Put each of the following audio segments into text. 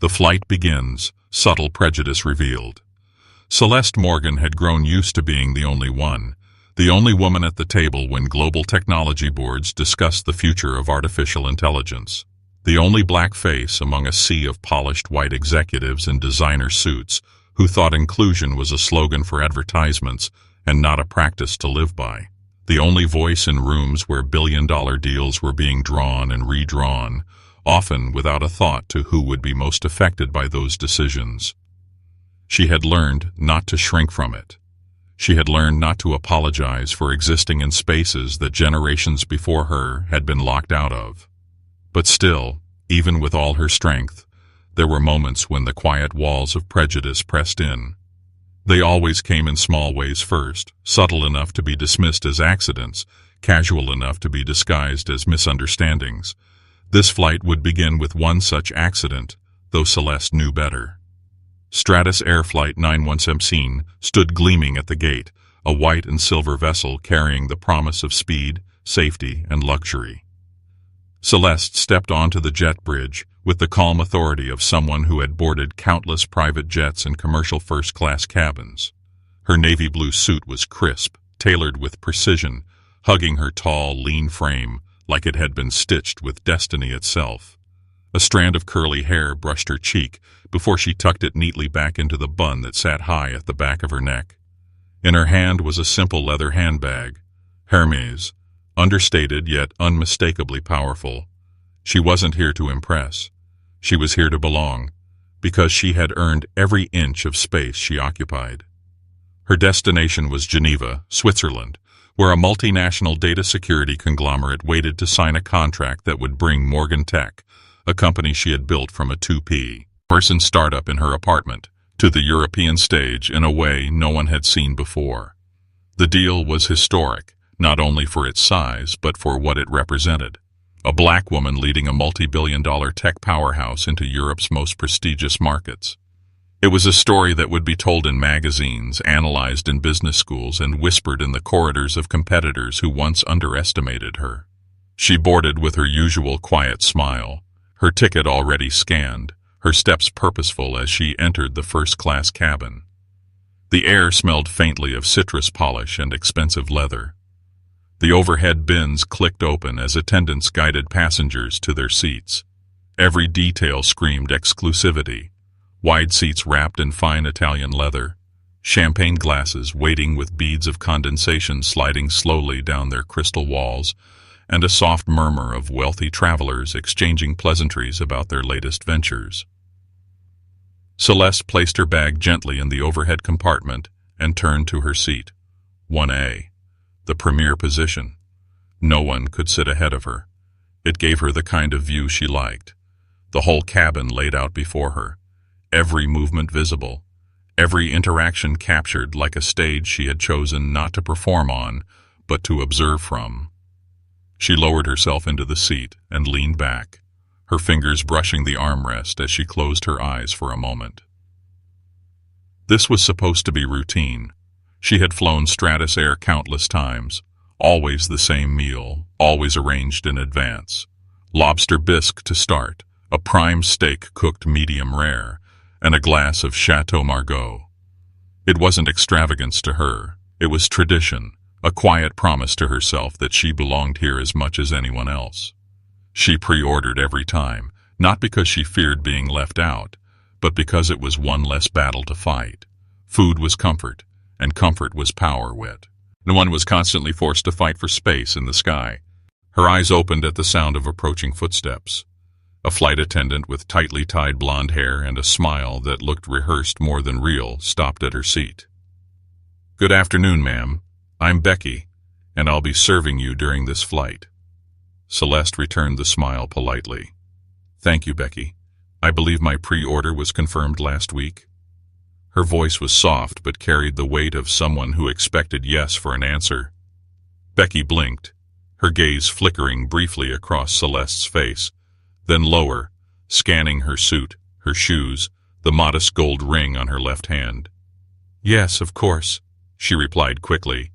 The flight begins, subtle prejudice revealed. Celeste Morgan had grown used to being the only woman at the table when global technology boards discussed the future of artificial intelligence. The only black face among a sea of polished white executives in designer suits who thought inclusion was a slogan for advertisements and not a practice to live by. The only voice in rooms where billion-dollar deals were being drawn and redrawn, often without a thought to who would be most affected by those decisions. She had learned not to shrink from it. She had learned not to apologize for existing in spaces that generations before her had been locked out of. But still, even with all her strength, there were moments when the quiet walls of prejudice pressed in. They always came in small ways first, subtle enough to be dismissed as accidents, casual enough to be disguised as misunderstandings. This flight would begin with one such accident, though Celeste knew better. Stratus Air Flight 917 stood gleaming at the gate, a white and silver vessel carrying the promise of speed, safety, and luxury. Celeste stepped onto the jet bridge with the calm authority of someone who had boarded countless private jets and commercial first-class cabins. Her navy blue suit was crisp, tailored with precision, hugging her tall, lean frame like it had been stitched with destiny itself. A strand of curly hair brushed her cheek before she tucked it neatly back into the bun that sat high at the back of her neck. In her hand was a simple leather handbag, Hermes, understated yet unmistakably powerful. She wasn't here to impress. She was here to belong, because she had earned every inch of space she occupied. Her destination was Geneva, Switzerland, where a multinational data security conglomerate waited to sign a contract that would bring Morgan Tech, a company she had built from a 2-person startup in her apartment, to the European stage in a way no one had seen before. The deal was historic, not only for its size, but for what it represented. A black woman leading a multi-billion-dollar tech powerhouse into Europe's most prestigious markets. It was a story that would be told in magazines, analyzed in business schools, and whispered in the corridors of competitors who once underestimated her. She boarded with her usual quiet smile, her ticket already scanned, her steps purposeful as she entered the first-class cabin. The air smelled faintly of citrus polish and expensive leather. The overhead bins clicked open as attendants guided passengers to their seats. Every detail screamed exclusivity. Wide seats wrapped in fine Italian leather, champagne glasses waiting with beads of condensation sliding slowly down their crystal walls, and a soft murmur of wealthy travelers exchanging pleasantries about their latest ventures. Celeste placed her bag gently in the overhead compartment and turned to her seat. 1A. The premier position. No one could sit ahead of her. It gave her the kind of view she liked. The whole cabin laid out before her, every movement visible, every interaction captured like a stage she had chosen not to perform on, but to observe from. She lowered herself into the seat and leaned back, her fingers brushing the armrest as she closed her eyes for a moment. This was supposed to be routine. She had flown Stratus Air countless times, always the same meal, always arranged in advance. Lobster bisque to start, a prime steak cooked medium rare, and a glass of Chateau Margaux. It wasn't extravagance to her, it was tradition, a quiet promise to herself that she belonged here as much as anyone else. She pre-ordered every time, not because she feared being left out, but because it was one less battle to fight. Food was comfort, and comfort was power wit. No one was constantly forced to fight for space in the sky. Her eyes opened at the sound of approaching footsteps. A flight attendant with tightly tied blonde hair and a smile that looked rehearsed more than real stopped at her seat. "Good afternoon, ma'am. I'm Becky, and I'll be serving you during this flight." Celeste returned the smile politely. "Thank you, Becky. I believe my pre-order was confirmed last week." Her voice was soft but carried the weight of someone who expected yes for an answer. Becky blinked, her gaze flickering briefly across Celeste's face, then lower, scanning her suit, her shoes, the modest gold ring on her left hand. "Yes, of course," she replied quickly,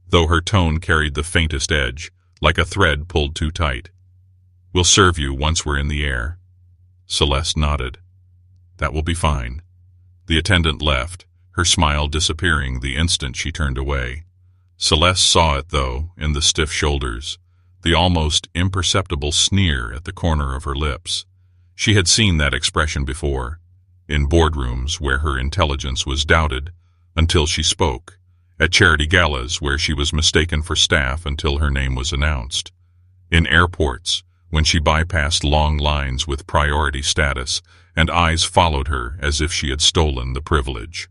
though her tone carried the faintest edge, like a thread pulled too tight. "We'll serve you once we're in the air." Celeste nodded. That will be fine." The attendant left, her smile disappearing the instant she turned away. Celeste saw it, though, in the stiff shoulders, the almost imperceptible sneer at the corner of her lips. She had seen that expression before, in boardrooms where her intelligence was doubted until she spoke, at charity galas where she was mistaken for staff until her name was announced, in airports when she bypassed long lines with priority status and eyes followed her as if she had stolen the privilege.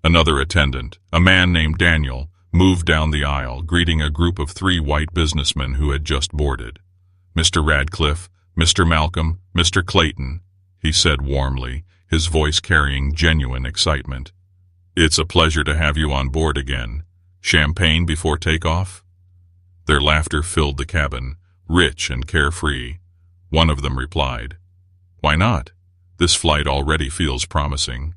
Another attendant, a man named Daniel, moved down the aisle, greeting a group of 3 white businessmen who had just boarded. "Mr. Radcliffe, Mr. Malcolm, Mr. Clayton," he said warmly, his voice carrying genuine excitement. "It's a pleasure to have you on board again. Champagne before takeoff?" Their laughter filled the cabin, rich and carefree. One of them replied, "Why not? This flight already feels promising."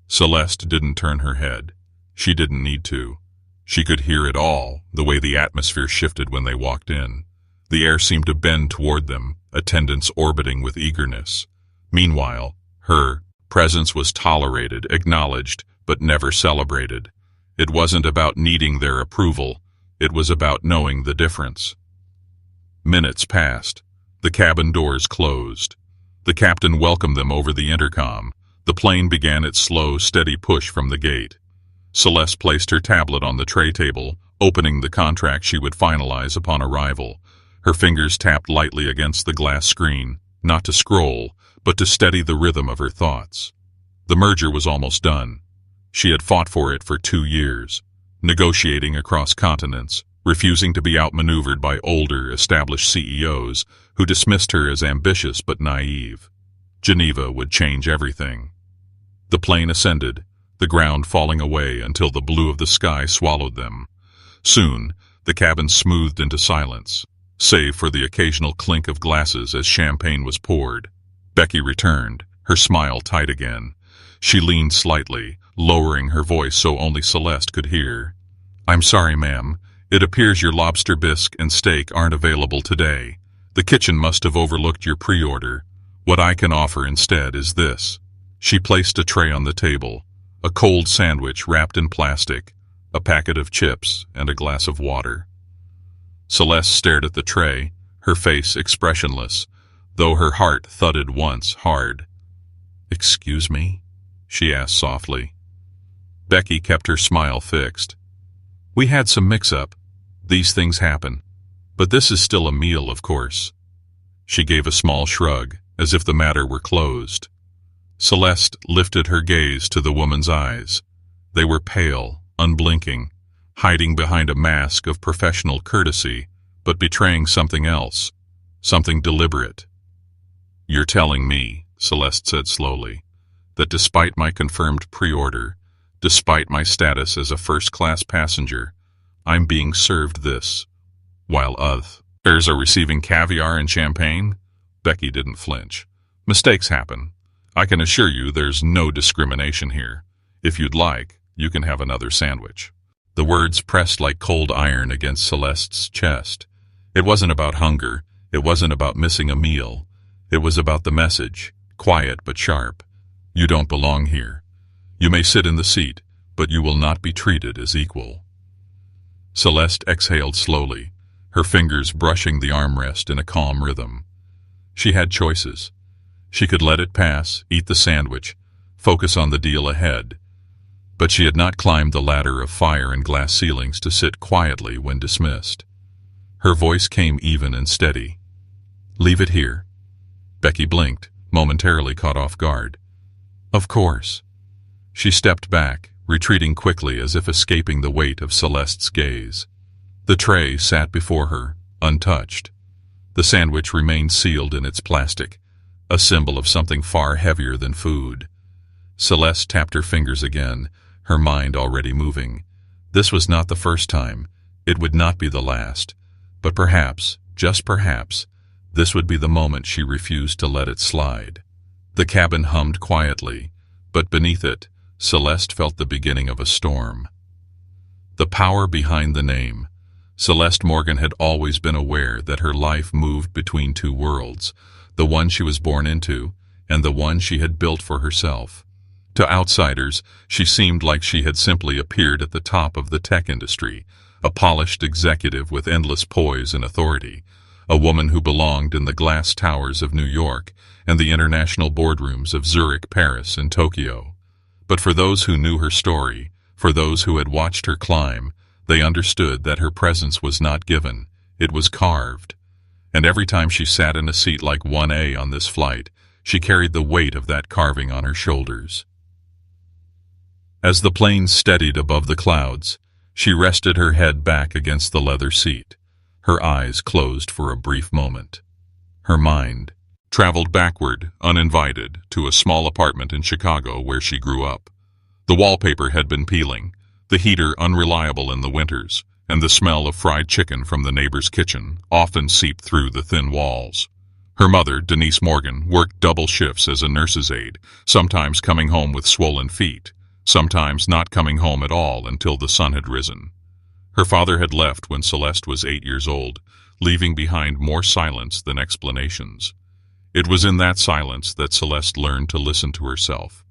Celeste didn't turn her head. She didn't need to. She could hear it all, the way the atmosphere shifted when they walked in. The air seemed to bend toward them, attendants orbiting with eagerness. Meanwhile, her presence was tolerated, acknowledged, but never celebrated. It wasn't about needing their approval. It was about knowing the difference. Minutes passed. The cabin doors closed. The captain welcomed them over the intercom. The plane began its slow, steady push from the gate. Celeste placed her tablet on the tray table, opening the contract she would finalize upon arrival. Her fingers tapped lightly against the glass screen, not to scroll, but to steady the rhythm of her thoughts. The merger was almost done. She had fought for it for 2 years, negotiating across continents, refusing to be outmaneuvered by older, established CEOs who dismissed her as ambitious but naive. Geneva would change everything. The plane ascended, the ground falling away until the blue of the sky swallowed them. Soon, the cabin smoothed into silence, save for the occasional clink of glasses as champagne was poured. Becky returned, her smile tight again. She leaned slightly, lowering her voice so only Celeste could hear. "I'm sorry, ma'am. It appears your lobster bisque and steak aren't available today. The kitchen must have overlooked your pre-order. What I can offer instead is this." She placed a tray on the table, a cold sandwich wrapped in plastic, a packet of chips, and a glass of water. Celeste stared at the tray, her face expressionless, though her heart thudded once hard. "Excuse me?" she asked softly. Becky kept her smile fixed. "We had some mix-up. These things happen. But this is still a meal, of course." She gave a small shrug, as if the matter were closed. Celeste lifted her gaze to the woman's eyes. They were pale, unblinking, hiding behind a mask of professional courtesy, but betraying something else, something deliberate. "You're telling me," Celeste said slowly, "that despite my confirmed pre-order, despite my status as a first-class passenger, I'm being served this, while others are receiving caviar and champagne?" Becky didn't flinch. "Mistakes happen. I can assure you there's no discrimination here. If you'd like, you can have another sandwich." The words pressed like cold iron against Celeste's chest. It wasn't about hunger. It wasn't about missing a meal. It was about the message, quiet but sharp. "You don't belong here. You may sit in the seat, but you will not be treated as equal." Celeste exhaled slowly, her fingers brushing the armrest in a calm rhythm. She had choices. She could let it pass, eat the sandwich, focus on the deal ahead. But she had not climbed the ladder of fire and glass ceilings to sit quietly when dismissed. Her voice came even and steady. "Leave it here." Becky blinked, momentarily caught off guard. "Of course." She stepped back, retreating quickly as if escaping the weight of Celeste's gaze. The tray sat before her, untouched. The sandwich remained sealed in its plastic, a symbol of something far heavier than food. Celeste tapped her fingers again, her mind already moving. This was not the first time. It would not be the last. But perhaps, just perhaps, this would be the moment she refused to let it slide. The cabin hummed quietly, but beneath it, Celeste felt the beginning of a storm. The power behind the name. Celeste Morgan had always been aware that her life moved between two worlds, the one she was born into, and the one she had built for herself. To outsiders, she seemed like she had simply appeared at the top of the tech industry, a polished executive with endless poise and authority, a woman who belonged in the glass towers of New York and the international boardrooms of Zurich, Paris, and Tokyo. But for those who knew her story, for those who had watched her climb, they understood that her presence was not given, it was carved. And every time she sat in a seat like 1A on this flight, she carried the weight of that carving on her shoulders. As the plane steadied above the clouds, she rested her head back against the leather seat. Her eyes closed for a brief moment. Her mind traveled backward, uninvited, to a small apartment in Chicago where she grew up. The wallpaper had been peeling, the heater unreliable in the winters, and the smell of fried chicken from the neighbor's kitchen often seeped through the thin walls. Her mother, Denise Morgan, worked double shifts as a nurse's aide, sometimes coming home with swollen feet, sometimes not coming home at all until the sun had risen. Her father had left when Celeste was 8 years old, leaving behind more silence than explanations. It was in that silence that Celeste learned to listen to herself.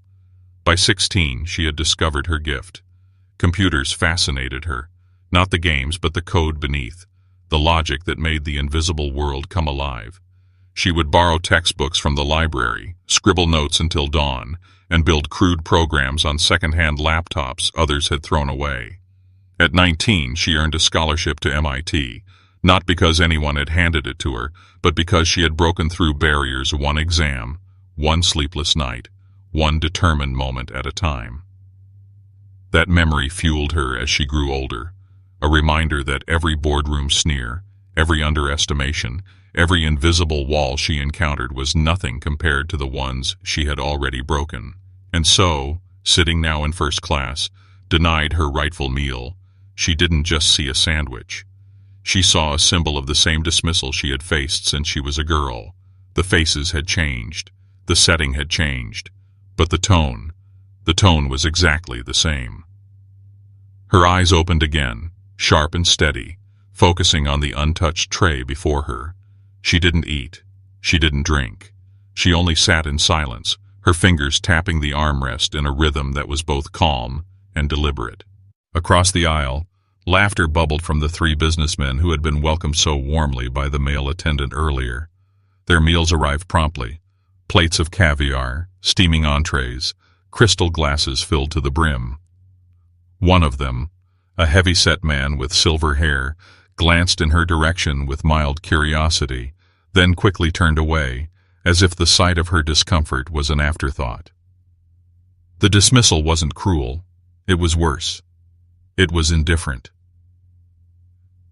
By 16, she had discovered her gift. Computers fascinated her, not the games but the code beneath, the logic that made the invisible world come alive. She would borrow textbooks from the library, scribble notes until dawn, and build crude programs on second-hand laptops others had thrown away. At 19, she earned a scholarship to MIT, not because anyone had handed it to her, but because she had broken through barriers one exam, one sleepless night, one determined moment at a time. That memory fueled her as she grew older, a reminder that every boardroom sneer, every underestimation, every invisible wall she encountered was nothing compared to the ones she had already broken. And so, sitting now in first class, denied her rightful meal, she didn't just see a sandwich. She saw a symbol of the same dismissal she had faced since she was a girl. The faces had changed, the setting had changed, but the tone was exactly the same. Her eyes opened again, sharp and steady, focusing on the untouched tray before her. She didn't eat. She didn't drink. She only sat in silence, her fingers tapping the armrest in a rhythm that was both calm and deliberate. Across the aisle, laughter bubbled from the three businessmen who had been welcomed so warmly by the male attendant earlier. Their meals arrived promptly. Plates of caviar, steaming entrees, crystal glasses filled to the brim. One of them, a heavy-set man with silver hair, glanced in her direction with mild curiosity, then quickly turned away, as if the sight of her discomfort was an afterthought. The dismissal wasn't cruel. It was worse. It was indifferent.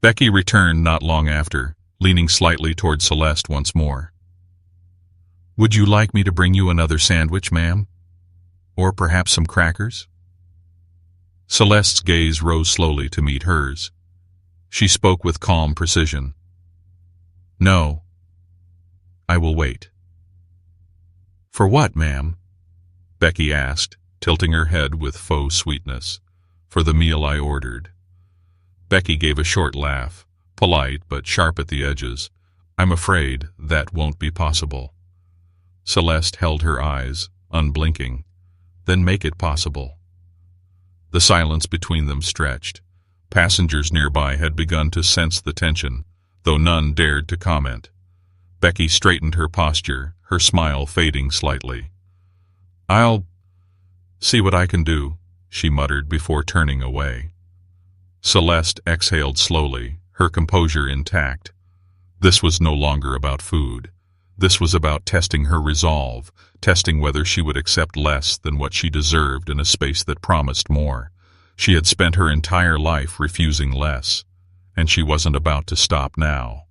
Becky returned not long after, leaning slightly toward Celeste once more. "Would you like me to bring you another sandwich, ma'am? Or perhaps some crackers?" Celeste's gaze rose slowly to meet hers. She spoke with calm precision. "No. I will wait." "For what, ma'am?" Becky asked, tilting her head with faux sweetness. "For the meal I ordered." Becky gave a short laugh, polite but sharp at the edges. "I'm afraid that won't be possible." Celeste held her eyes, unblinking. "Then make it possible." The silence between them stretched. Passengers nearby had begun to sense the tension, though none dared to comment. Becky straightened her posture, her smile fading slightly. "I'll see what I can do," she muttered before turning away. Celeste exhaled slowly, her composure intact. This was no longer about food. This was about testing her resolve, testing whether she would accept less than what she deserved in a space that promised more. She had spent her entire life refusing less, and she wasn't about to stop now.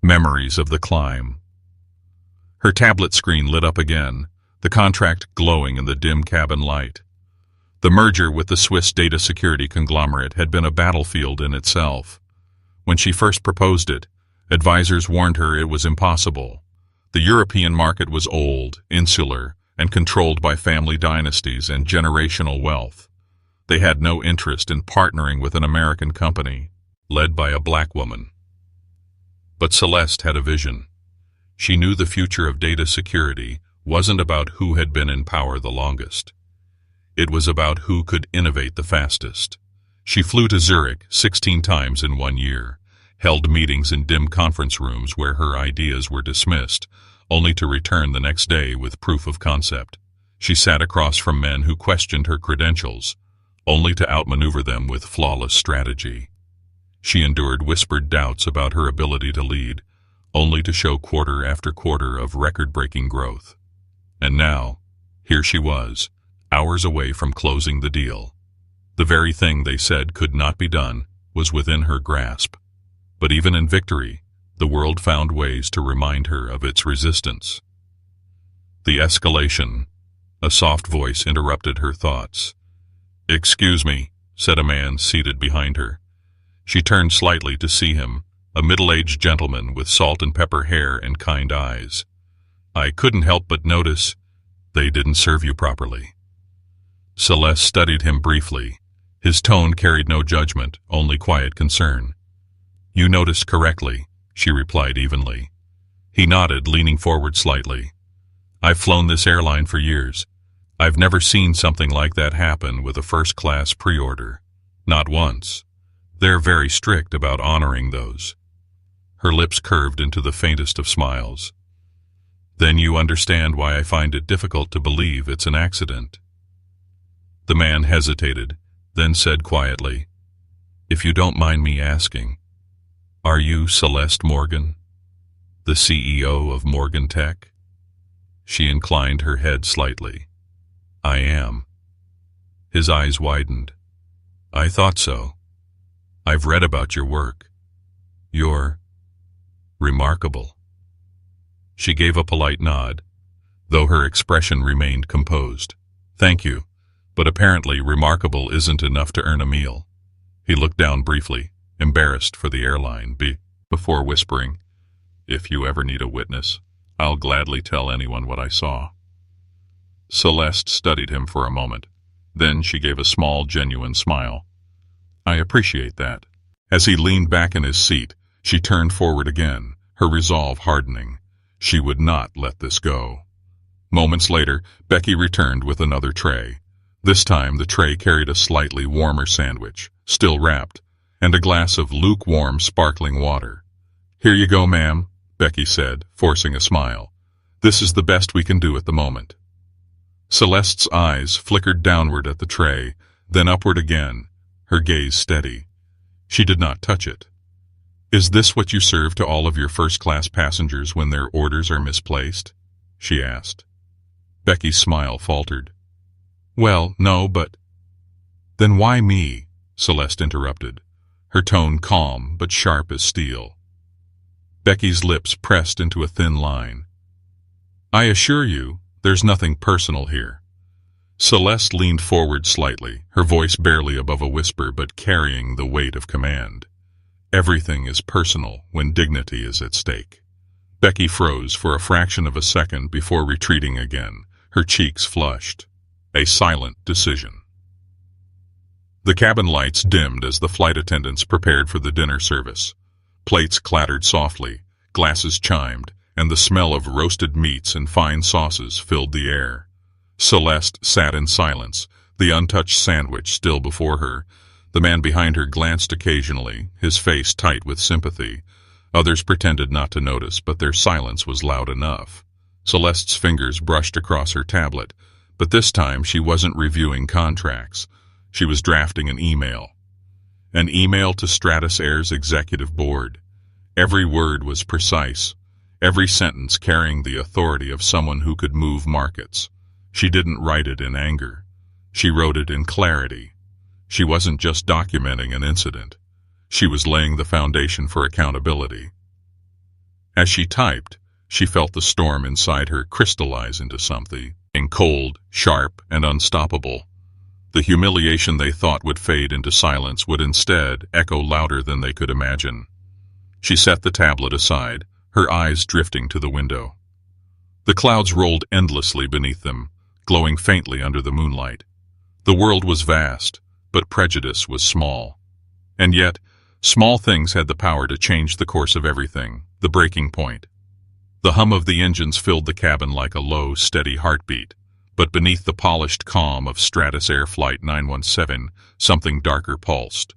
Memories of the climb. Her tablet screen lit up again, the contract glowing in the dim cabin light. The merger with the Swiss data security conglomerate had been a battlefield in itself. When she first proposed it, advisors warned her it was impossible. The European market was old, insular, and controlled by family dynasties and generational wealth. They had no interest in partnering with an American company, led by a black woman. But Celeste had a vision. She knew the future of data security wasn't about who had been in power the longest. It was about who could innovate the fastest. She flew to Zurich 16 times in 1 year, held meetings in dim conference rooms where her ideas were dismissed, only to return the next day with proof of concept. She sat across from men who questioned her credentials, only to outmaneuver them with flawless strategy. She endured whispered doubts about her ability to lead, only to show quarter after quarter of record-breaking growth. And now, here she was, hours away from closing the deal. The very thing they said could not be done was within her grasp. But even in victory, the world found ways to remind her of its resistance. The escalation. A soft voice interrupted her thoughts. "Excuse me," said a man seated behind her. She turned slightly to see him, a middle-aged gentleman with salt and pepper hair and kind eyes. "I couldn't help but notice they didn't serve you properly." Celeste studied him briefly. His tone carried no judgment, only quiet concern. "You noticed correctly," she replied evenly. He nodded, leaning forward slightly. "I've flown this airline for years. I've never seen something like that happen with a first-class pre-order. Not once. They're very strict about honoring those." Her lips curved into the faintest of smiles. "Then you understand why I find it difficult to believe it's an accident." The man hesitated, then said quietly, "If you don't mind me asking, are you Celeste Morgan, the CEO of Morgan Tech?" She inclined her head slightly. "I am." His eyes widened. "I thought so. I've read about your work. You're remarkable." She gave a polite nod, though her expression remained composed. "Thank you, but apparently remarkable isn't enough to earn a meal." He looked down briefly, embarrassed for the airline, before whispering, "If you ever need a witness, I'll gladly tell anyone what I saw." Celeste studied him for a moment. Then she gave a small, genuine smile. "I appreciate that." As he leaned back in his seat, she turned forward again, her resolve hardening. She would not let this go. Moments later, Becky returned with another tray. This time the tray carried a slightly warmer sandwich, still wrapped, and a glass of lukewarm, sparkling water. "Here you go, ma'am," Becky said, forcing a smile. "This is the best we can do at the moment." Celeste's eyes flickered downward at the tray, then upward again, her gaze steady. She did not touch it. "Is this what you serve to all of your first-class passengers when their orders are misplaced?" she asked. Becky's smile faltered. "Well, no, but—" "Then why me?" Celeste interrupted, her tone calm but sharp as steel. Becky's lips pressed into a thin line. "I assure you, there's nothing personal here." Celeste leaned forward slightly, her voice barely above a whisper but carrying the weight of command. "Everything is personal when dignity is at stake." Becky froze for a fraction of a second before retreating again, her cheeks flushed. A silent decision. The cabin lights dimmed as the flight attendants prepared for the dinner service. Plates clattered softly, glasses chimed, and the smell of roasted meats and fine sauces filled the air. Celeste sat in silence, the untouched sandwich still before her. The man behind her glanced occasionally, his face tight with sympathy. Others pretended not to notice, but their silence was loud enough. Celeste's fingers brushed across her tablet, but this time she wasn't reviewing contracts. She was drafting an email. An email to Stratus Air's executive board. Every word was precise, every sentence carrying the authority of someone who could move markets. She didn't write it in anger. She wrote it in clarity. She wasn't just documenting an incident. She was laying the foundation for accountability. As she typed, she felt the storm inside her crystallize into something cold, sharp, and unstoppable. The humiliation they thought would fade into silence would instead echo louder than they could imagine. She set the tablet aside, her eyes drifting to the window. The clouds rolled endlessly beneath them, glowing faintly under the moonlight. The world was vast, but prejudice was small. And yet, small things had the power to change the course of everything, the breaking point. The hum of the engines filled the cabin like a low, steady heartbeat, but beneath the polished calm of Stratus Air Flight 917, something darker pulsed.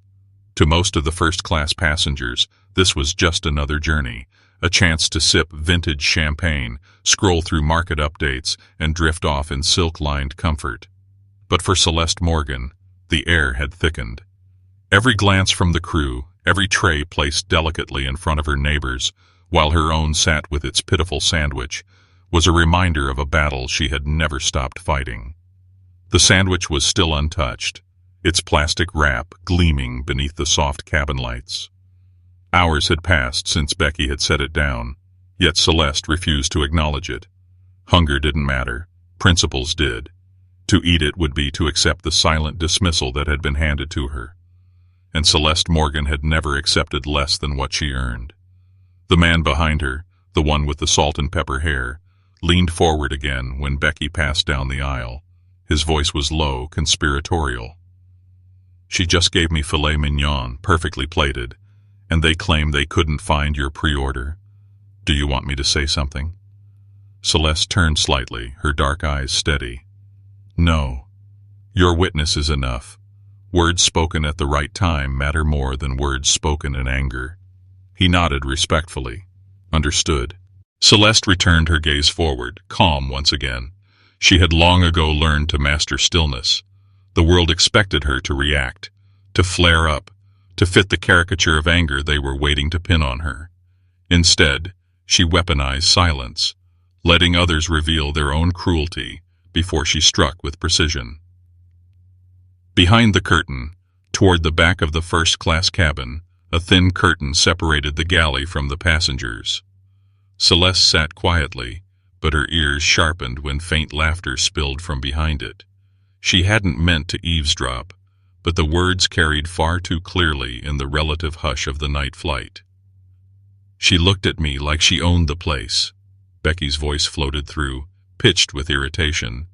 To most of the first-class passengers, this was just another journey, a chance to sip vintage champagne, scroll through market updates, and drift off in silk-lined comfort. But for Celeste Morgan, the air had thickened. Every glance from the crew, every tray placed delicately in front of her neighbors, while her own sat with its pitiful sandwich, was a reminder of a battle she had never stopped fighting. The sandwich was still untouched, its plastic wrap gleaming beneath the soft cabin lights. Hours had passed since Becky had set it down, yet Celeste refused to acknowledge it. Hunger didn't matter, principles did. To eat it would be to accept the silent dismissal that had been handed to her. And Celeste Morgan had never accepted less than what she earned. The man behind her, the one with the salt and pepper hair, leaned forward again when Becky passed down the aisle. His voice was low, conspiratorial. "She just gave me filet mignon, perfectly plated, and they claim they couldn't find your pre-order. Do you want me to say something?" Celeste turned slightly, her dark eyes steady. "No. Your witness is enough. Words spoken at the right time matter more than words spoken in anger." He nodded respectfully. Understood. Celeste returned her gaze forward, calm once again. She had long ago learned to master stillness. The world expected her to react, to flare up, to fit the caricature of anger they were waiting to pin on her. Instead, she weaponized silence, letting others reveal their own cruelty before she struck with precision. Behind the curtain, toward the back of the first-class cabin, a thin curtain separated the galley from the passengers. Celeste sat quietly, but her ears sharpened when faint laughter spilled from behind it. She hadn't meant to eavesdrop, but the words carried far too clearly in the relative hush of the night flight. "She looked at me like she owned the place," Becky's voice floated through, pitched with irritation.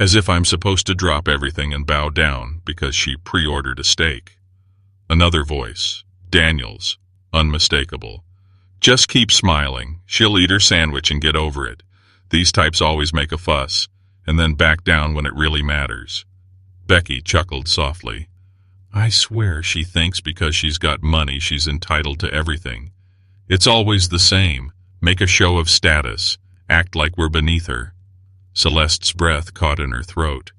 "As if I'm supposed to drop everything and bow down because she pre-ordered a steak." Another voice, Daniel's, unmistakable. "Just keep smiling. She'll eat her sandwich and get over it. These types always make a fuss, and then back down when it really matters." Becky chuckled softly. "I swear she thinks because she's got money she's entitled to everything. It's always the same. Make a show of status. Act like we're beneath her." Celeste's breath caught in her throat,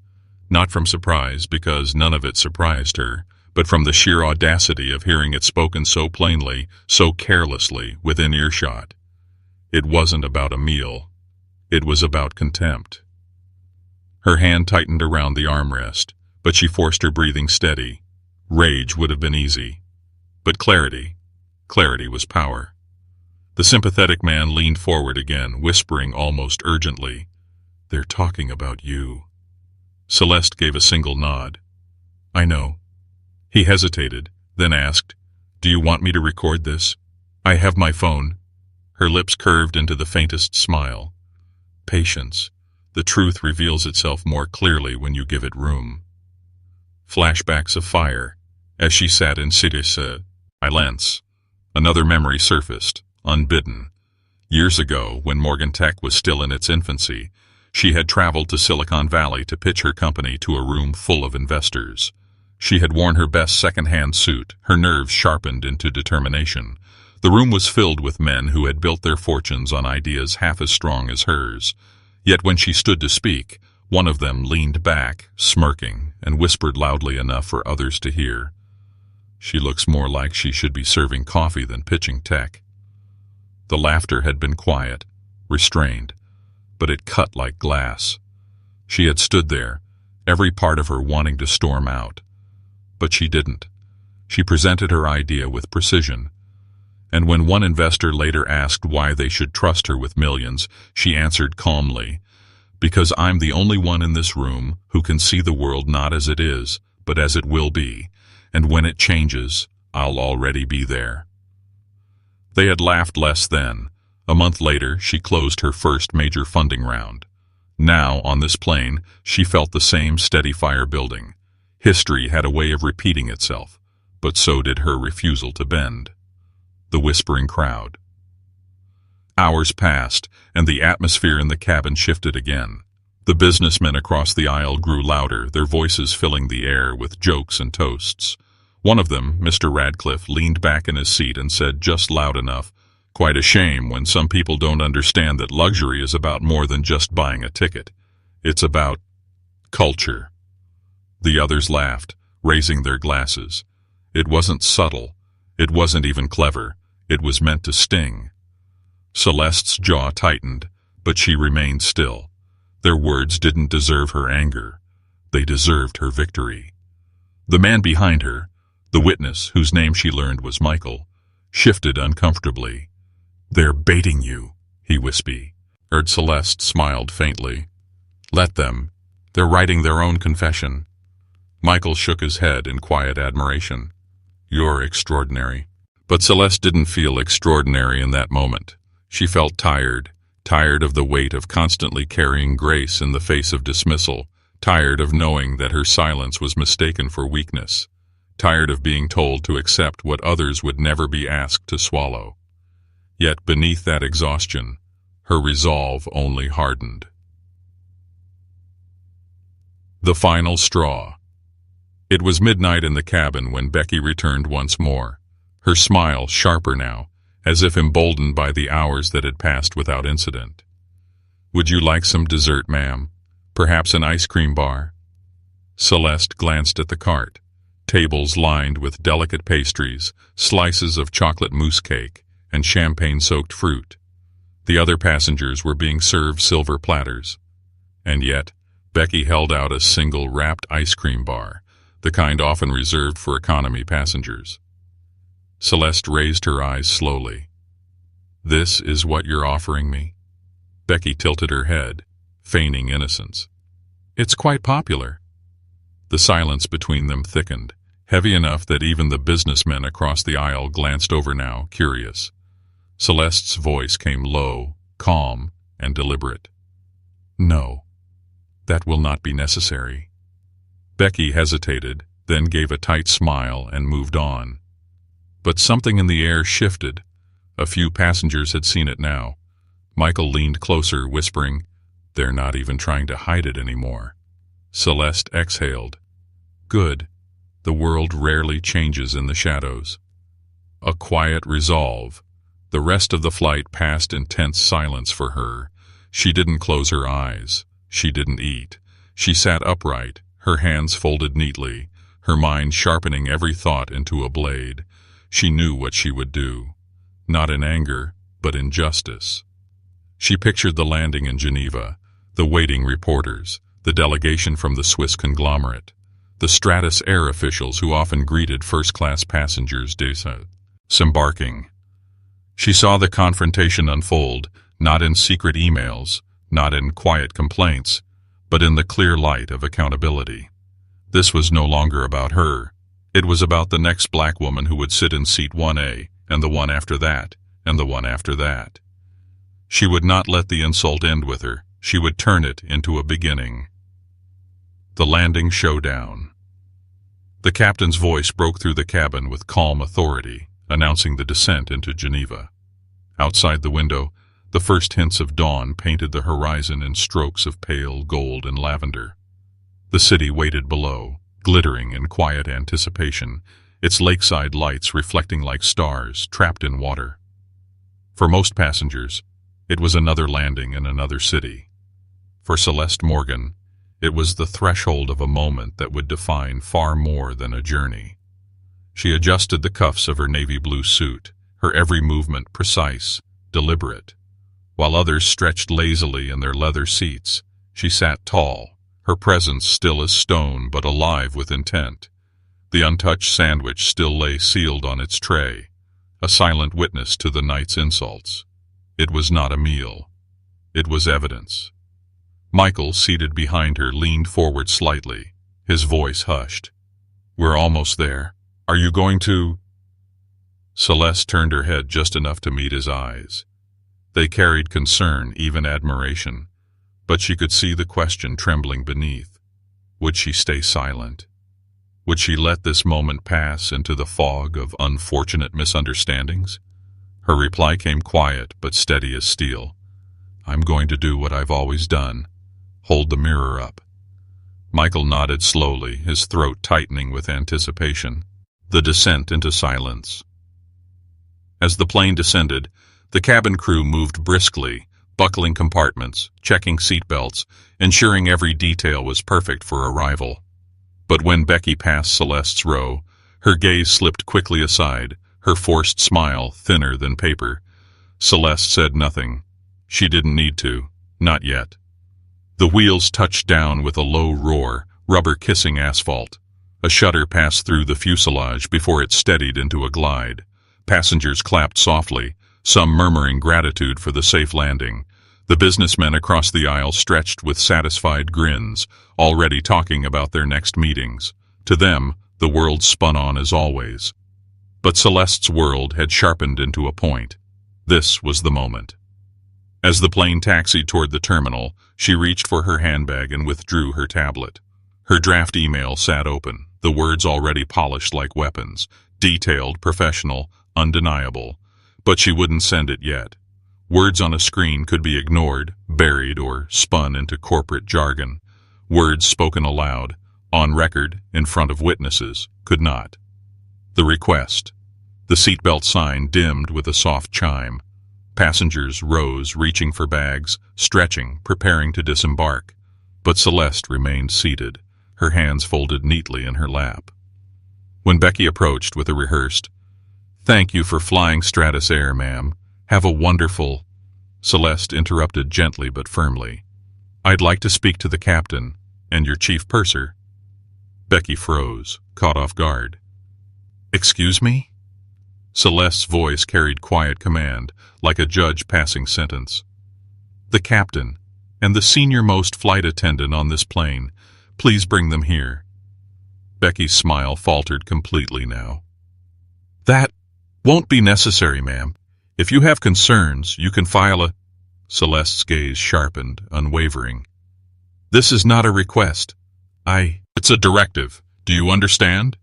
not from surprise because none of it surprised her, but from the sheer audacity of hearing it spoken so plainly, so carelessly, within earshot. It wasn't about a meal. It was about contempt. Her hand tightened around the armrest, but she forced her breathing steady. Rage would have been easy. But clarity was power. The sympathetic man leaned forward again, whispering almost urgently, "They're talking about you." Celeste gave a single nod. "I know." He hesitated, then asked, "Do you want me to record this?" "I have my phone." Her lips curved into the faintest smile. "Patience. The truth reveals itself more clearly when you give it room." Flashbacks of fire, as she sat in silence. Another memory surfaced, unbidden. Years ago, when Morgan Tech was still in its infancy, she had traveled to Silicon Valley to pitch her company to a room full of investors. She had worn her best second-hand suit, her nerves sharpened into determination. The room was filled with men who had built their fortunes on ideas half as strong as hers. Yet when she stood to speak, one of them leaned back, smirking, and whispered loudly enough for others to hear, "She looks more like she should be serving coffee than pitching tech." The laughter had been quiet, restrained, but it cut like glass. She had stood there, every part of her wanting to storm out. But she didn't. She presented her idea with precision. And when one investor later asked why they should trust her with millions, she answered calmly, "Because I'm the only one in this room who can see the world not as it is, but as it will be, and when it changes, I'll already be there." They had laughed less then. A month later, she closed her first major funding round. Now, on this plane, she felt the same steady fire building. History had a way of repeating itself, but so did her refusal to bend. The whispering crowd. Hours passed, and the atmosphere in the cabin shifted again. The businessmen across the aisle grew louder, their voices filling the air with jokes and toasts. One of them, Mr. Radcliffe, leaned back in his seat and said just loud enough, "Quite a shame when some people don't understand that luxury is about more than just buying a ticket. It's about culture." The others laughed, raising their glasses. It wasn't subtle. It wasn't even clever. It was meant to sting. Celeste's jaw tightened, but she remained still. Their words didn't deserve her anger. They deserved her victory. The man behind her, the witness, whose name she learned was Michael, shifted uncomfortably. "They're baiting you," he whispered. Celeste smiled faintly. "Let them. They're writing their own confession." Michael shook his head in quiet admiration. "You're extraordinary." But Celeste didn't feel extraordinary in that moment. She felt tired of the weight of constantly carrying grace in the face of dismissal, tired of knowing that her silence was mistaken for weakness, tired of being told to accept what others would never be asked to swallow. Yet beneath that exhaustion, her resolve only hardened. The final straw. It was midnight in the cabin when Becky returned once more, her smile sharper now, as if emboldened by the hours that had passed without incident. "Would you like some dessert, ma'am? Perhaps an ice cream bar?" Celeste glanced at the cart. Tables lined with delicate pastries, slices of chocolate mousse cake, and champagne-soaked fruit. The other passengers were being served silver platters. And yet, Becky held out a single wrapped ice cream bar, the kind often reserved for economy passengers. Celeste raised her eyes slowly. "This is what you're offering me?" Becky tilted her head, feigning innocence. "It's quite popular." The silence between them thickened, heavy enough that even the businessmen across the aisle glanced over now, curious. Celeste's voice came low, calm, and deliberate. "No, that will not be necessary." Becky hesitated, then gave a tight smile and moved on. But something in the air shifted. A few passengers had seen it now. Michael leaned closer, whispering, "They're not even trying to hide it anymore." Celeste exhaled. Good. The world rarely changes in the shadows. A quiet resolve. The rest of the flight passed in tense silence for her. She didn't close her eyes. She didn't eat. She sat upright, her hands folded neatly, her mind sharpening every thought into a blade. She knew what she would do. Not in anger, but in justice. She pictured the landing in Geneva, the waiting reporters, the delegation from the Swiss conglomerate, the Stratus Air officials who often greeted first-class passengers disembarking. She saw the confrontation unfold, not in secret emails, not in quiet complaints, but in the clear light of accountability. This was no longer about her. It was about the next black woman who would sit in seat 1A, and the one after that, and the one after that. She would not let the insult end with her. She would turn it into a beginning. The landing showdown. The captain's voice broke through the cabin with calm authority, announcing the descent into Geneva. Outside the window, the first hints of dawn painted the horizon in strokes of pale gold and lavender. The city waited below, glittering in quiet anticipation, its lakeside lights reflecting like stars trapped in water. For most passengers, it was another landing in another city. For Celeste Morgan, it was the threshold of a moment that would define far more than a journey. She adjusted the cuffs of her navy blue suit, her every movement precise, deliberate. While others stretched lazily in their leather seats, she sat tall, her presence still as stone but alive with intent. The untouched sandwich still lay sealed on its tray, a silent witness to the night's insults. It was not a meal. It was evidence. Michael, seated behind her, leaned forward slightly, his voice hushed. "We're almost there. Are you going to—" Celeste turned her head just enough to meet his eyes. They carried concern, even admiration, but she could see the question trembling beneath. Would she stay silent? Would she let this moment pass into the fog of unfortunate misunderstandings? Her reply came quiet but steady as steel. I'm going to do what I've always done. Hold the mirror up. Michael nodded slowly, his throat tightening with anticipation. The descent into silence. As the plane descended, the cabin crew moved briskly, buckling compartments, checking seatbelts, ensuring every detail was perfect for arrival. But when Becky passed Celeste's row, her gaze slipped quickly aside, her forced smile thinner than paper. Celeste said nothing. She didn't need to. Not yet. The wheels touched down with a low roar, rubber kissing asphalt. A shudder passed through the fuselage before it steadied into a glide. Passengers clapped softly, some murmuring gratitude for the safe landing. The businessmen across the aisle stretched with satisfied grins, already talking about their next meetings. To them, the world spun on as always. But Celeste's world had sharpened into a point. This was the moment. As the plane taxied toward the terminal, she reached for her handbag and withdrew her tablet. Her draft email sat open, the words already polished like weapons, detailed, professional, undeniable. But she wouldn't send it yet. Words on a screen could be ignored, buried, or spun into corporate jargon. Words spoken aloud, on record, in front of witnesses, could not. The request. The seatbelt sign dimmed with a soft chime. Passengers rose, reaching for bags, stretching, preparing to disembark. But Celeste remained seated, her hands folded neatly in her lap. When Becky approached with a rehearsed, "Thank you for flying Stratus Air, ma'am. Have a wonderful—" Celeste interrupted gently but firmly. "I'd like to speak to the captain, and your chief purser." Becky froze, caught off guard. "Excuse me?" Celeste's voice carried quiet command, like a judge passing sentence. "The captain, and the senior-most flight attendant on this plane. Please bring them here." Becky's smile faltered completely now. "That won't be necessary, ma'am. If you have concerns, you can file a—" Celeste's gaze sharpened, unwavering. "This is not a request. It's a directive. Do you understand?"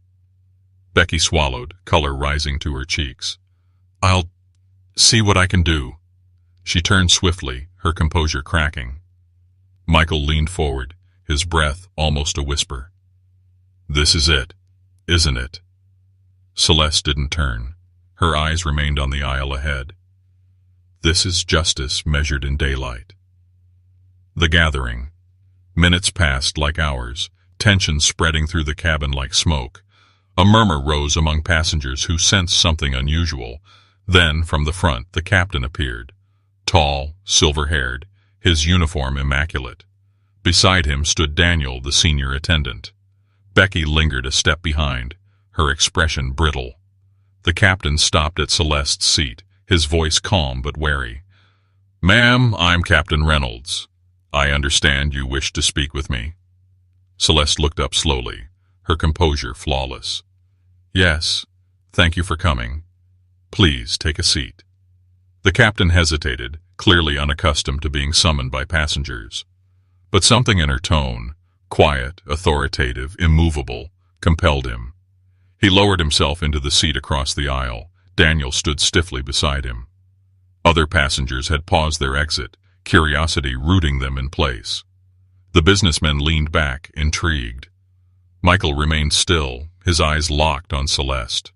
Becky swallowed, color rising to her cheeks. "I'll see what I can do." She turned swiftly, her composure cracking. Michael leaned forward, his breath almost a whisper. "This is it, isn't it?" Celeste didn't turn. Her eyes remained on the aisle ahead. This is justice measured in daylight. The gathering. Minutes passed like hours, tension spreading through the cabin like smoke. A murmur rose among passengers who sensed something unusual. Then, from the front, the captain appeared. Tall, silver-haired, his uniform immaculate. Beside him stood Daniel, the senior attendant. Becky lingered a step behind, her expression brittle. The captain stopped at Celeste's seat, his voice calm but wary. "Ma'am, I'm Captain Reynolds. I understand you wish to speak with me." Celeste looked up slowly, her composure flawless. "Yes, thank you for coming. Please take a seat." The captain hesitated, clearly unaccustomed to being summoned by passengers. But something in her tone, quiet, authoritative, immovable, compelled him. He lowered himself into the seat across the aisle. Daniel stood stiffly beside him. Other passengers had paused their exit, curiosity rooting them in place. The businessmen leaned back, intrigued. Michael remained still, his eyes locked on Celeste.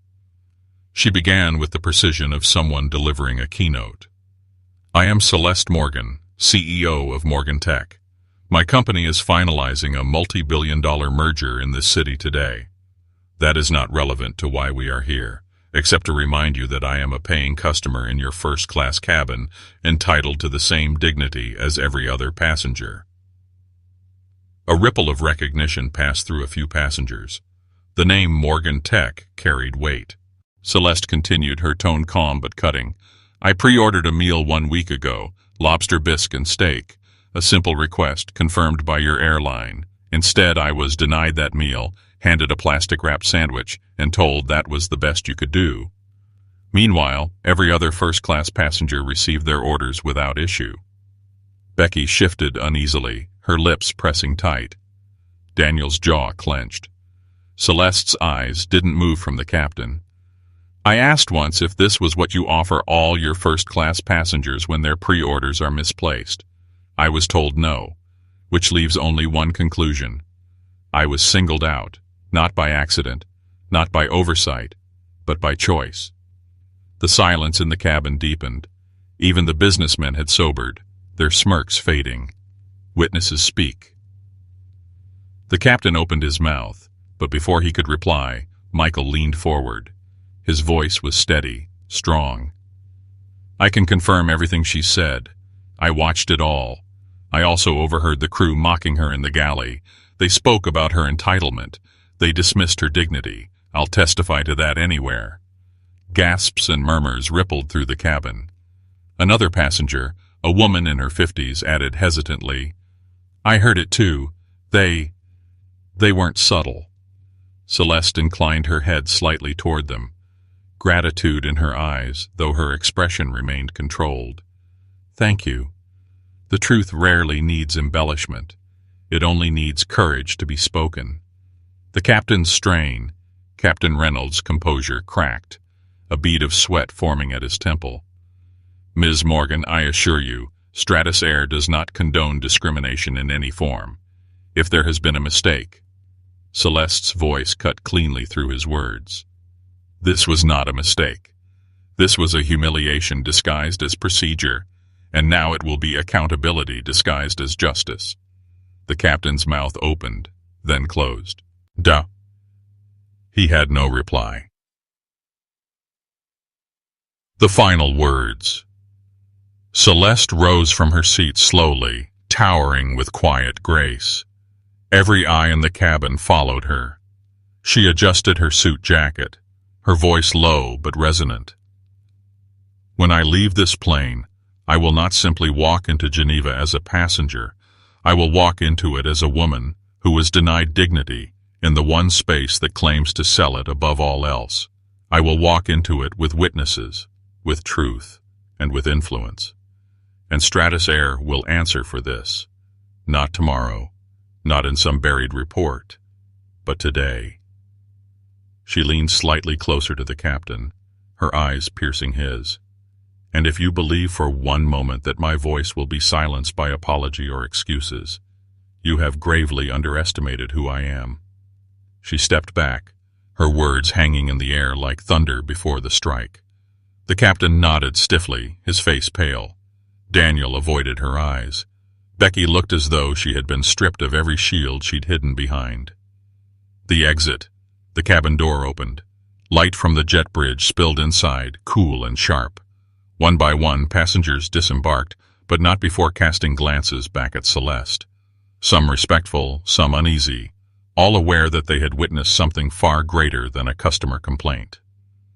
She began with the precision of someone delivering a keynote. "I am Celeste Morgan, CEO of Morgan Tech. My company is finalizing a multi-billion-dollar merger in this city today. That is not relevant to why we are here, except to remind you that I am a paying customer in your first-class cabin, entitled to the same dignity as every other passenger." A ripple of recognition passed through a few passengers. The name Morgan Tech carried weight. Celeste continued, her tone calm but cutting. "I pre-ordered a meal 1 week ago, lobster bisque and steak. A simple request, confirmed by your airline. Instead, I was denied that meal, handed a plastic-wrapped sandwich, and told that was the best you could do. Meanwhile, every other first-class passenger received their orders without issue." Becky shifted uneasily, her lips pressing tight. Daniel's jaw clenched. Celeste's eyes didn't move from the captain. I asked once if this was what you offer all your first-class passengers when their pre-orders are misplaced. I was told no, which leaves only one conclusion. I was singled out, not by accident, not by oversight, but by choice. The silence in the cabin deepened. Even the businessmen had sobered, their smirks fading. Witnesses speak. The captain opened his mouth, but before he could reply, Michael leaned forward. His voice was steady, strong. I can confirm everything she said. I watched it all. I also overheard the crew mocking her in the galley. They spoke about her entitlement. They dismissed her dignity. I'll testify to that anywhere. Gasps and murmurs rippled through the cabin. Another passenger, a woman in her 50s, added hesitantly, I heard it too. They weren't subtle. Celeste inclined her head slightly toward them, gratitude in her eyes, though her expression remained controlled. Thank you. The truth rarely needs embellishment. It only needs courage to be spoken. The captain's strain, Captain Reynolds' composure cracked, a bead of sweat forming at his temple. Ms. Morgan, I assure you, Stratus Air does not condone discrimination in any form. If there has been a mistake. Celeste's voice cut cleanly through his words. This was not a mistake. This was a humiliation disguised as procedure, and now it will be accountability disguised as justice. The captain's mouth opened, then closed. Duh. He had no reply. The final words. Celeste rose from her seat slowly, towering with quiet grace. Every eye in the cabin followed her. She adjusted her suit jacket, her voice low but resonant. When I leave this plane, I will not simply walk into Geneva as a passenger. I will walk into it as a woman who was denied dignity in the one space that claims to sell it above all else. I will walk into it with witnesses, with truth, and with influence. And Stratus Air will answer for this. Not tomorrow, not in some buried report, but today. She leaned slightly closer to the captain, her eyes piercing his. And if you believe for one moment that my voice will be silenced by apology or excuses, you have gravely underestimated who I am. She stepped back, her words hanging in the air like thunder before the strike. The captain nodded stiffly, his face pale. Daniel avoided her eyes. Becky looked as though she had been stripped of every shield she'd hidden behind. The exit. The cabin door opened. Light from the jet bridge spilled inside, cool and sharp. One by one, passengers disembarked, but not before casting glances back at Celeste. Some respectful, some uneasy, all aware that they had witnessed something far greater than a customer complaint.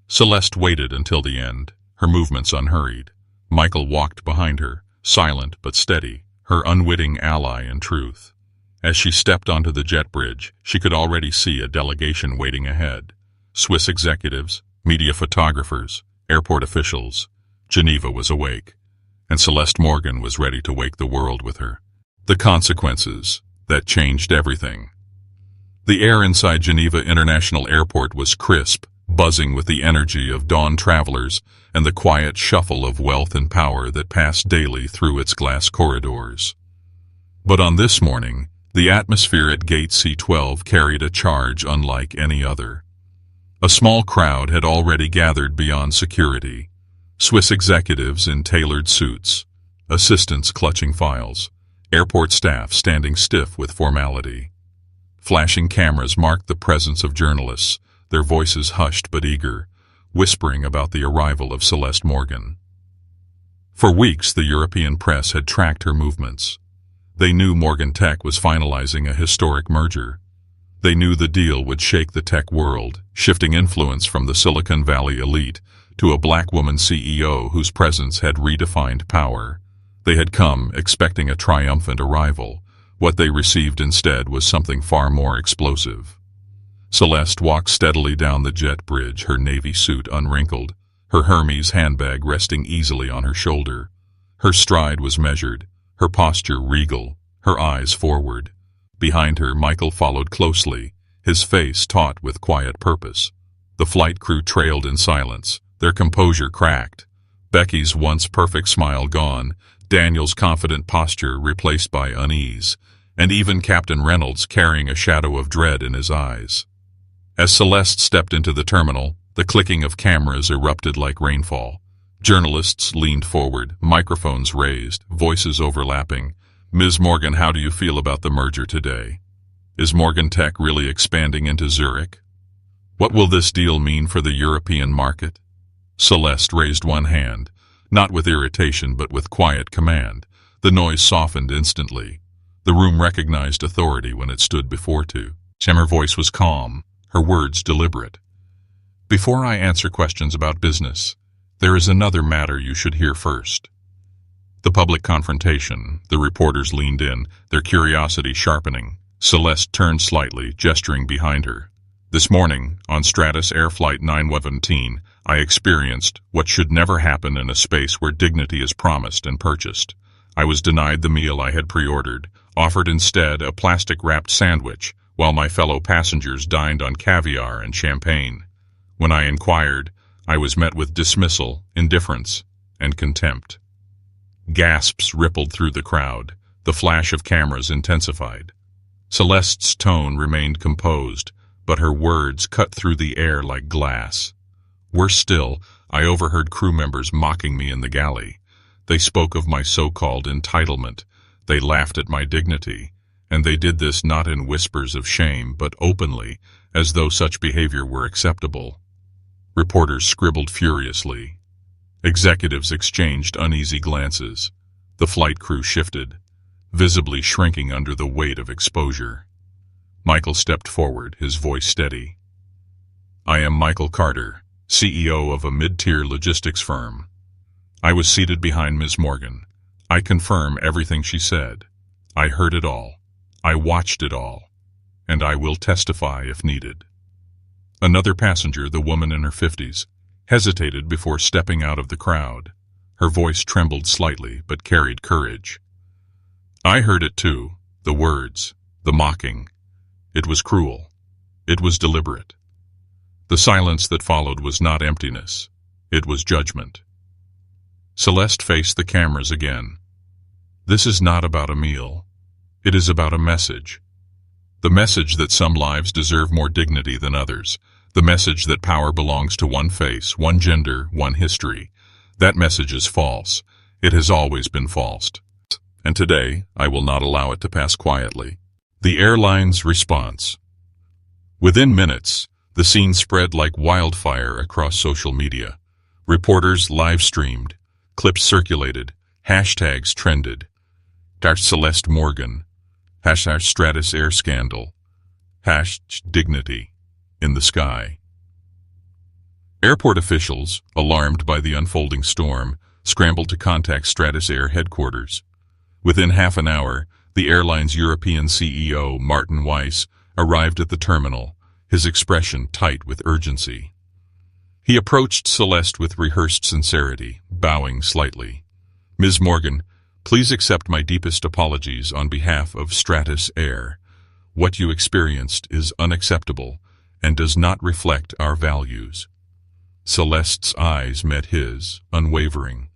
Celeste waited until the end, her movements unhurried. Michael walked behind her, silent but steady, her unwitting ally in truth. As she stepped onto the jet bridge, she could already see a delegation waiting ahead. Swiss executives, media photographers, airport officials. Geneva was awake, and Celeste Morgan was ready to wake the world with her. The consequences that changed everything. The air inside Geneva International Airport was crisp, buzzing with the energy of dawn travelers and the quiet shuffle of wealth and power that passed daily through its glass corridors. But on this morning, the atmosphere at Gate C12 carried a charge unlike any other. A small crowd had already gathered beyond security. Swiss executives in tailored suits, assistants clutching files, airport staff standing stiff with formality. Flashing cameras marked the presence of journalists, their voices hushed but eager, whispering about the arrival of Celeste Morgan. For weeks, the European press had tracked her movements. They knew Morgan Tech was finalizing a historic merger. They knew the deal would shake the tech world, shifting influence from the Silicon Valley elite to a black woman CEO whose presence had redefined power. They had come expecting a triumphant arrival. What they received instead was something far more explosive. Celeste walked steadily down the jet bridge, her navy suit unwrinkled, her Hermes handbag resting easily on her shoulder. Her stride was measured, her posture regal, her eyes forward. Behind her, Michael followed closely, his face taut with quiet purpose. The flight crew trailed in silence, their composure cracked. Becky's once perfect smile gone, Daniel's confident posture replaced by unease, and even Captain Reynolds carrying a shadow of dread in his eyes. As Celeste stepped into the terminal, the clicking of cameras erupted like rainfall. Journalists leaned forward, microphones raised, voices overlapping. "Ms. Morgan, how do you feel about the merger today? Is Morgan Tech really expanding into Zurich? What will this deal mean for the European market?" Celeste raised one hand, not with irritation but with quiet command. The noise softened instantly. The room recognized authority when it stood before two. Her voice was calm, her words deliberate. "Before I answer questions about business, there is another matter you should hear first." The public confrontation. The reporters leaned in, their curiosity sharpening. Celeste turned slightly, gesturing behind her. "This morning, on Stratus Air Flight 917, I experienced what should never happen in a space where dignity is promised and purchased. I was denied the meal I had pre-ordered, offered instead a plastic-wrapped sandwich, while my fellow passengers dined on caviar and champagne. When I inquired, I was met with dismissal, indifference, and contempt." Gasps rippled through the crowd. The flash of cameras intensified. Celeste's tone remained composed, but her words cut through the air like glass. Worse still, I overheard crew members mocking me in the galley. They spoke of my so-called entitlement. They laughed at my dignity. And they did this not in whispers of shame, but openly, as though such behavior were acceptable. Reporters scribbled furiously. Executives exchanged uneasy glances. The flight crew shifted, visibly shrinking under the weight of exposure. Michael stepped forward, his voice steady. "I am Michael Carter, CEO of a mid-tier logistics firm." I was seated behind Ms. Morgan. I confirm everything she said. I heard it all. I watched it all. And I will testify if needed. Another passenger, the woman in her 50s, hesitated before stepping out of the crowd. Her voice trembled slightly, but carried courage. "I heard it too, the words, the mocking. It was cruel. It was deliberate. The silence that followed was not emptiness. It was judgment." Celeste faced the cameras again. "This is not about a meal. It is about a message. The message that some lives deserve more dignity than others. The message that power belongs to one face, one gender, one history. That message is false. It has always been false. And today, I will not allow it to pass quietly." The airline's response. Within minutes, the scene spread like wildfire across social media. Reporters live-streamed, clips circulated, hashtags trended. #Celeste Morgan, #Stratus Air Scandal, #Dignity in the sky. Airport officials, alarmed by the unfolding storm, scrambled to contact Stratus Air headquarters. Within half an hour, the airline's European CEO, Martin Weiss, arrived at the terminal, his expression tight with urgency. He approached Celeste with rehearsed sincerity, bowing slightly. "Ms. Morgan, please accept my deepest apologies on behalf of Stratus Air. What you experienced is unacceptable and does not reflect our values." Celeste's eyes met his, unwavering.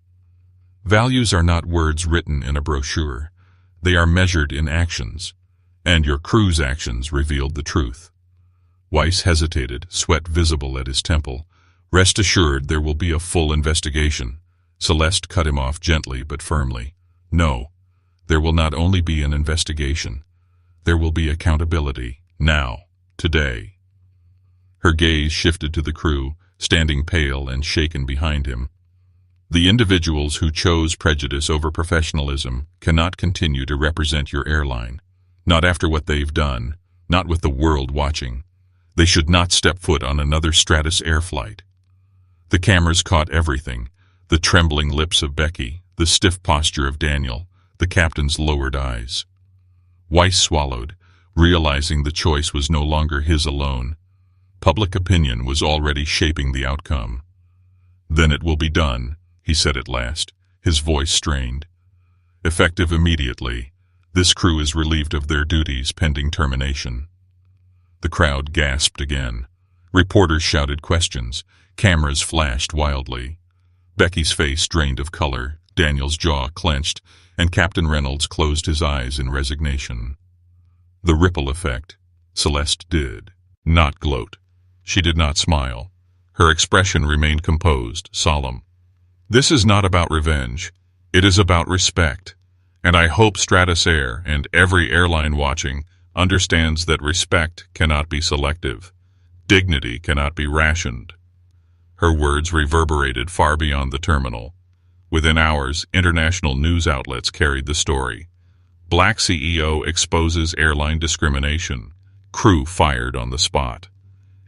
"Values are not words written in a brochure. They are measured in actions, and your crew's actions revealed the truth." Weiss hesitated, sweat visible at his temple. "Rest assured there will be a full investigation." Celeste cut him off gently but firmly. "No, there will not only be an investigation. There will be accountability, now, today." Her gaze shifted to the crew, standing pale and shaken behind him. "The individuals who chose prejudice over professionalism cannot continue to represent your airline. Not after what they've done, not with the world watching. They should not step foot on another Stratus Air flight." The cameras caught everything: the trembling lips of Becky, the stiff posture of Daniel, the captain's lowered eyes. Weiss swallowed, realizing the choice was no longer his alone. Public opinion was already shaping the outcome. "Then it will be done," he said at last, his voice strained. "Effective immediately, this crew is relieved of their duties pending termination." The crowd gasped again. Reporters shouted questions. Cameras flashed wildly. Becky's face drained of color, Daniel's jaw clenched, and Captain Reynolds closed his eyes in resignation. The ripple effect. Celeste did not gloat. She did not smile. Her expression remained composed, solemn. This is not about revenge. It is about respect. And I hope Stratus Air and every airline watching understands that respect cannot be selective. Dignity cannot be rationed. Her words reverberated far beyond the terminal. Within hours, international news outlets carried the story. Black CEO exposes airline discrimination. Crew fired on the spot.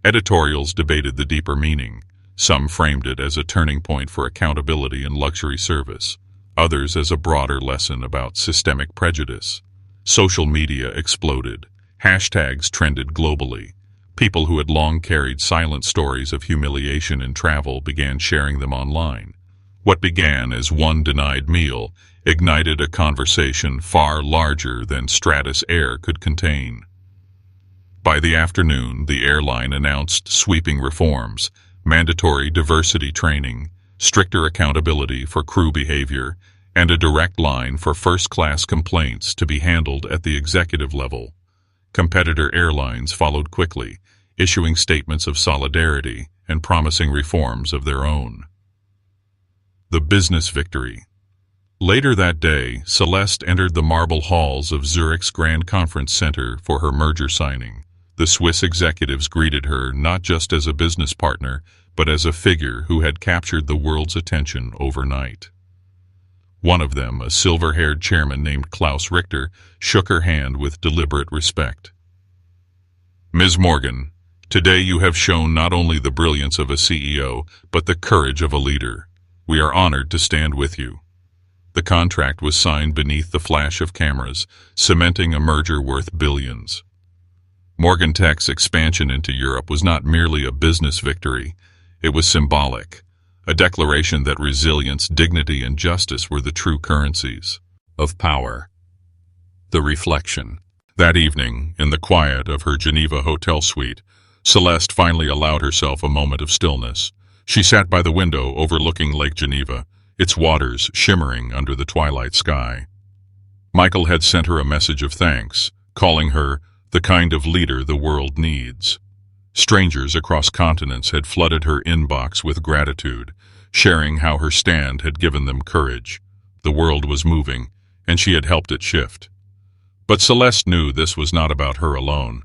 Editorials debated the deeper meaning. Some framed it as a turning point for accountability in luxury service. Others as a broader lesson about systemic prejudice. Social media exploded. Hashtags trended globally. People who had long carried silent stories of humiliation in travel began sharing them online. What began as one denied meal ignited a conversation far larger than Stratus Air could contain. By the afternoon, the airline announced sweeping reforms, mandatory diversity training, stricter accountability for crew behavior, and a direct line for first-class complaints to be handled at the executive level. Competitor airlines followed quickly, issuing statements of solidarity and promising reforms of their own. The business victory. Later that day, Celeste entered the marble halls of Zurich's Grand Conference Center for her merger signing. The Swiss executives greeted her not just as a business partner, but as a figure who had captured the world's attention overnight. One of them, a silver-haired chairman named Klaus Richter, shook her hand with deliberate respect. Ms. Morgan, today you have shown not only the brilliance of a CEO, but the courage of a leader. We are honored to stand with you. The contract was signed beneath the flash of cameras, cementing a merger worth billions. Morgan Tech's expansion into Europe was not merely a business victory. It was symbolic, a declaration that resilience, dignity, and justice were the true currencies of power. The reflection. That evening, in the quiet of her Geneva hotel suite, Celeste finally allowed herself a moment of stillness. She sat by the window overlooking Lake Geneva, its waters shimmering under the twilight sky. Michael had sent her a message of thanks, calling her the kind of leader the world needs. Strangers across continents had flooded her inbox with gratitude, sharing how her stand had given them courage. The world was moving, and she had helped it shift. But Celeste knew this was not about her alone.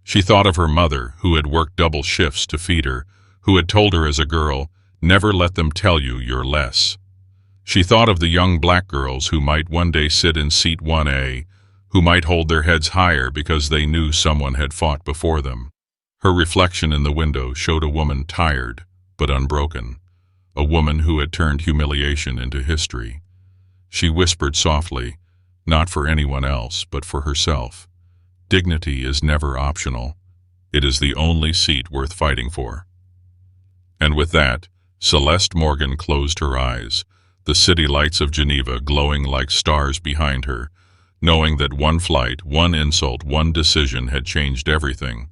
She thought of her mother, who had worked double shifts to feed her, who had told her as a girl, "Never let them tell you you're less." She thought of the young black girls who might one day sit in seat 1A, who might hold their heads higher because they knew someone had fought before them. Her reflection in the window showed a woman tired but unbroken, a woman who had turned humiliation into history. She whispered softly, not for anyone else, but for herself. Dignity is never optional. It is the only seat worth fighting for. And with that, Celeste Morgan closed her eyes, the city lights of Geneva glowing like stars behind her, knowing that one flight, one insult, one decision had changed everything.